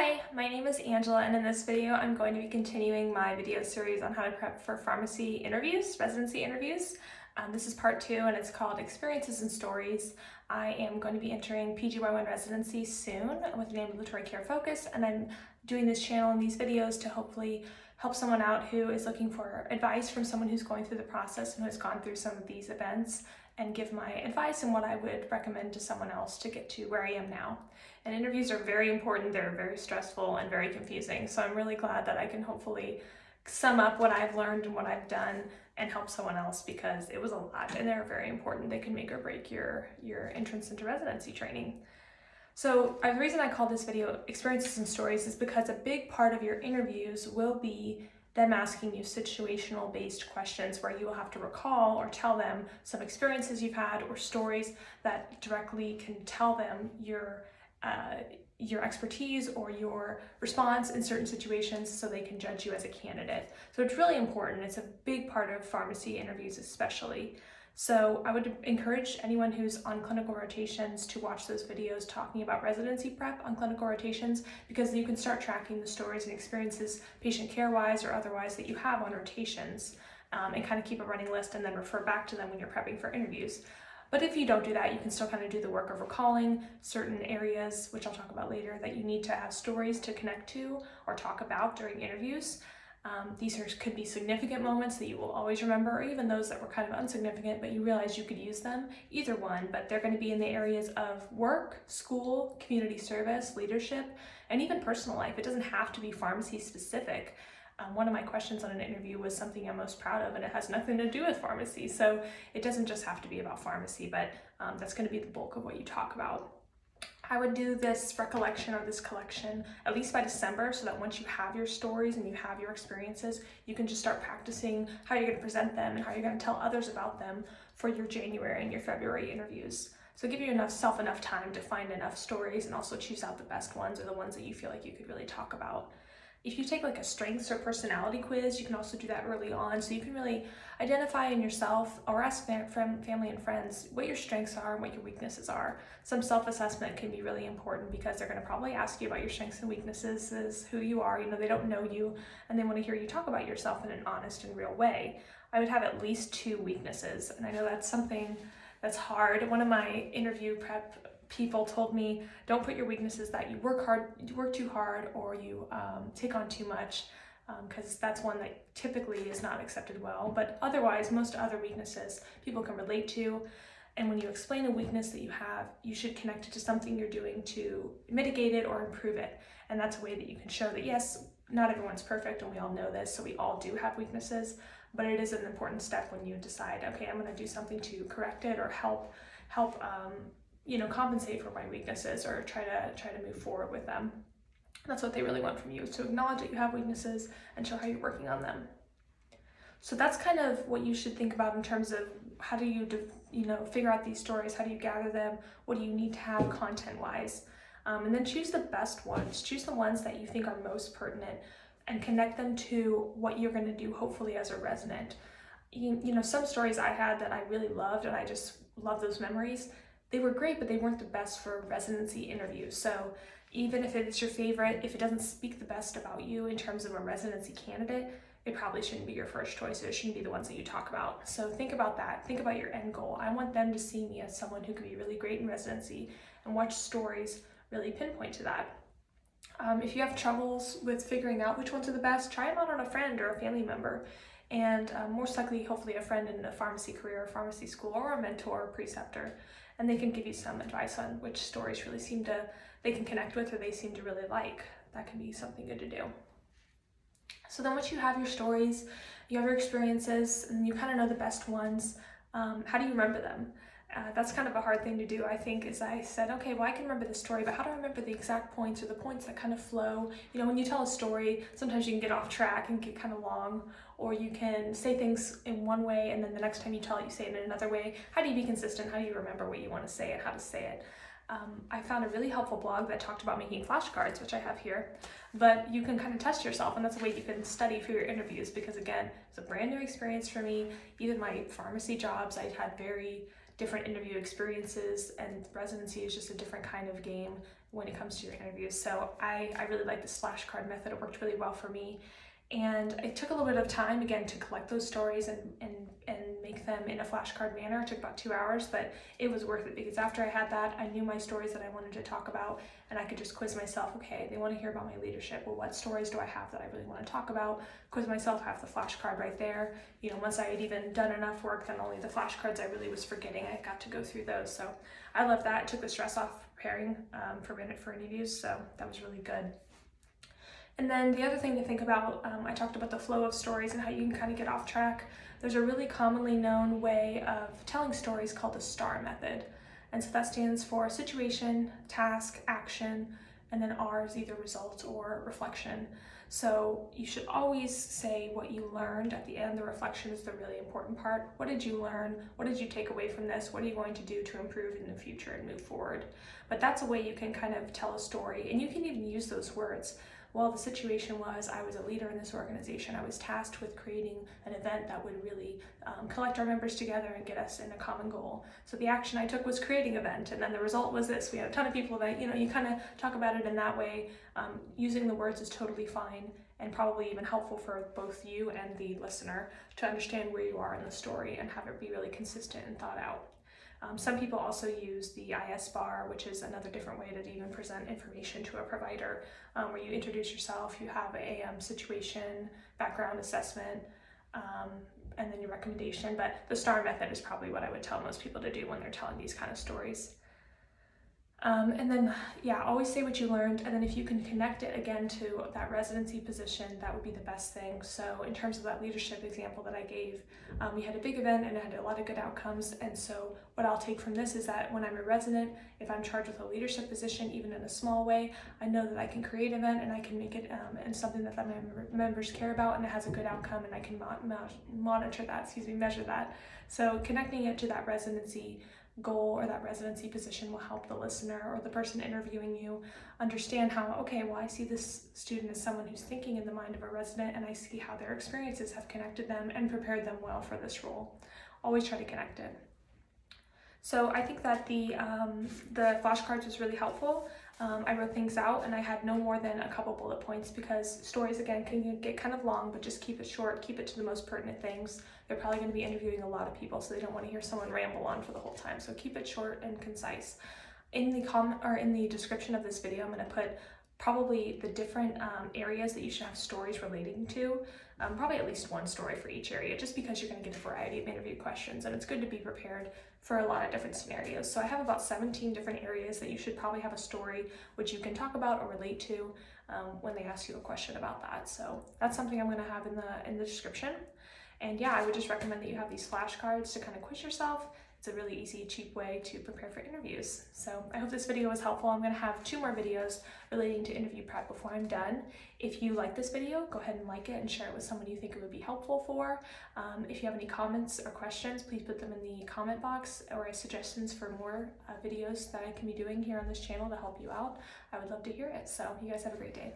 Hi, my name is Angela, and in this video I'm going to be continuing my video series on how to prep for pharmacy interviews, residency interviews. This is part 2 and it's called Experiences and Stories. I am going to be entering PGY1 residency soon with an ambulatory care focus, and I'm doing this channel and these videos to hopefully help someone out who is looking for advice from someone who's going through the process and who has gone through some of these events, and give my advice and what I would recommend to someone else to get to where I am now. And interviews are very important, they're very stressful and very confusing, so I'm really glad that I can hopefully sum up what I've learned and what I've done and help someone else, because it was a lot and they're very important. They can make or break your entrance into residency training. So the reason I call this video Experiences and Stories is because a big part of your interviews will be them asking you situational based questions where you will have to recall or tell them some experiences you've had or stories that directly can tell them your expertise or your response in certain situations so they can judge you as a candidate. So it's really important. It's a big part of pharmacy interviews especially. So I would encourage anyone who's on clinical rotations to watch those videos talking about residency prep on clinical rotations, because you can start tracking the stories and experiences patient care-wise or otherwise that you have on rotations, and kind of keep a running list and then refer back to them when you're prepping for interviews. But if you don't do that, you can still kind of do the work of recalling certain areas, which I'll talk about later, that you need to have stories to connect to or talk about during interviews. These could be significant moments that you will always remember, or even those that were kind of insignificant, but you realize you could use them, either one, but they're going to be in the areas of work, school, community service, leadership, and even personal life. It doesn't have to be pharmacy specific. One of my questions on an interview was something I'm most proud of, and it has nothing to do with pharmacy. So it doesn't just have to be about pharmacy, but that's going to be the bulk of what you talk about. I would do this recollection or this collection at least by December, so that once you have your stories and you have your experiences, you can just start practicing how you're going to present them and how you're going to tell others about them for your January and your February interviews. So give yourself enough time to find enough stories and also choose out the best ones or the ones that you feel like you could really talk about. If you take like a strengths or personality quiz, you can also do that early on, so you can really identify in yourself or ask family and friends what your strengths are and what your weaknesses are. Some self-assessment can be really important because they're going to probably ask you about your strengths and weaknesses, who you are. They don't know you and they want to hear you talk about yourself in an honest and real way. I would have at least 2 weaknesses, and I know that's something that's hard. One of my interview prep people told me, don't put your weaknesses that you work too hard, or you take on too much, because that's one that typically is not accepted well. But otherwise, most other weaknesses people can relate to. And when you explain a weakness that you have, you should connect it to something you're doing to mitigate it or improve it. And that's a way that you can show that, yes, not everyone's perfect, and we all know this, so we all do have weaknesses, but it is an important step when you decide, okay, I'm going to do something to correct it or help compensate for my weaknesses, or try to move forward with them. That's what they really want from you, is to acknowledge that you have weaknesses and show how you're working on them. So that's kind of what you should think about in terms of how do you figure out these stories, how do you gather them, what do you need to have content-wise, and then choose the best ones. Choose the ones that you think are most pertinent and connect them to what you're going to do, hopefully, as a resident. Some stories I had that I really loved, and I just love those memories. They were great, but they weren't the best for residency interviews. So even if it's your favorite, if it doesn't speak the best about you in terms of a residency candidate, it probably shouldn't be your first choice. It shouldn't be the ones that you talk about. So think about that. Think about your end goal. I want them to see me as someone who could be really great in residency, and watch stories really pinpoint to that. If you have troubles with figuring out which ones are the best, try them out on a friend or a family member. And most likely, hopefully, a friend in a pharmacy career or pharmacy school, or a mentor or preceptor. And they can give you some advice on which stories really they can connect with, or they seem to really like. That can be something good to do. So then once you have your stories, you have your experiences, and you kind of know the best ones, how do you remember them? That's kind of a hard thing to do, I think, is I said, okay, well, I can remember the story, but how do I remember the exact points, or the points that kind of flow? When you tell a story, sometimes you can get off track and get kind of long, or you can say things in one way, and then the next time you tell it, you say it in another way. How do you be consistent? How do you remember what you want to say and how to say it? I found a really helpful blog that talked about making flashcards, which I have here, but you can kind of test yourself, and that's a way you can study for your interviews, because again, it's a brand new experience for me. Even my pharmacy jobs, I had very different interview experiences, and residency is just a different kind of game, when it comes to your interviews. So I really like this flashcard method. It worked really well for me. And it took a little bit of time, again, to collect those stories and make them in a flashcard manner. It took about 2 hours, but it was worth it because after I had that, I knew my stories that I wanted to talk about, and I could just quiz myself, okay, they want to hear about my leadership. Well, what stories do I have that I really want to talk about? Quiz myself, have the flashcard right there. You know, once I had even done enough work, then only the flashcards I really was forgetting, I got to go through those. So I love that. It took the stress off preparing for interviews, so that was really good. And then the other thing to think about, I talked about the flow of stories and how you can kind of get off track. There's a really commonly known way of telling stories called the STAR method. And so that stands for situation, task, action, and then R is either result or reflection. So you should always say what you learned at the end. The reflection is the really important part. What did you learn? What did you take away from this? What are you going to do to improve in the future and move forward? But that's a way you can kind of tell a story, and you can even use those words. Well, the situation was I was a leader in this organization. I was tasked with creating an event that would really collect our members together and get us in a common goal. So the action I took was creating an event, and then the result was this. We had a ton of people that, you know, you kind of talk about it in that way. Using the words is totally fine and probably even helpful for both you and the listener to understand where you are in the story and have it be really consistent and thought out. Some people also use the IS bar, which is another different way to even present information to a provider, where you introduce yourself, you have a situation, background assessment, and then your recommendation. But the STAR method is probably what I would tell most people to do when they're telling these kind of stories. And then, yeah, always say what you learned, and then if you can connect it again to that residency position, that would be the best thing. So in terms of that leadership example that I gave, we had a big event and it had a lot of good outcomes, and so what I'll take from this is that when I'm a resident, if I'm charged with a leadership position, even in a small way, I know that I can create an event and I can make it and something that the members care about, and it has a good outcome, and I can monitor that, measure that. So connecting it to that residency goal or that residency position will help the listener or the person interviewing you understand how, okay, well, I see this student as someone who's thinking in the mind of a resident, and I see how their experiences have connected them and prepared them well for this role. Always try to connect it. So I think that the flashcards was really helpful. I wrote things out, and I had no more than a couple bullet points because stories, again, can get kind of long, but just keep it short, keep it to the most pertinent things. They're probably going to be interviewing a lot of people, so they don't want to hear someone ramble on for the whole time. So keep it short and concise. In the description of this video, I'm going to put probably the different areas that you should have stories relating to. Probably at least one story for each area, just because you're going to get a variety of interview questions, and it's good to be prepared for a lot of different scenarios. So I have about 17 different areas that you should probably have a story which you can talk about or relate to when they ask you a question about that. So that's something I'm going to have in the description. And yeah, I would just recommend that you have these flashcards to kind of quiz yourself. It's a really easy, cheap way to prepare for interviews. So I hope this video was helpful. I'm going to have 2 more videos relating to interview prep before I'm done. If you like this video, go ahead and like it and share it with someone you think it would be helpful for. If you have any comments or questions, please put them in the comment box or suggestions for more videos that I can be doing here on this channel to help you out. I would love to hear it. So you guys have a great day.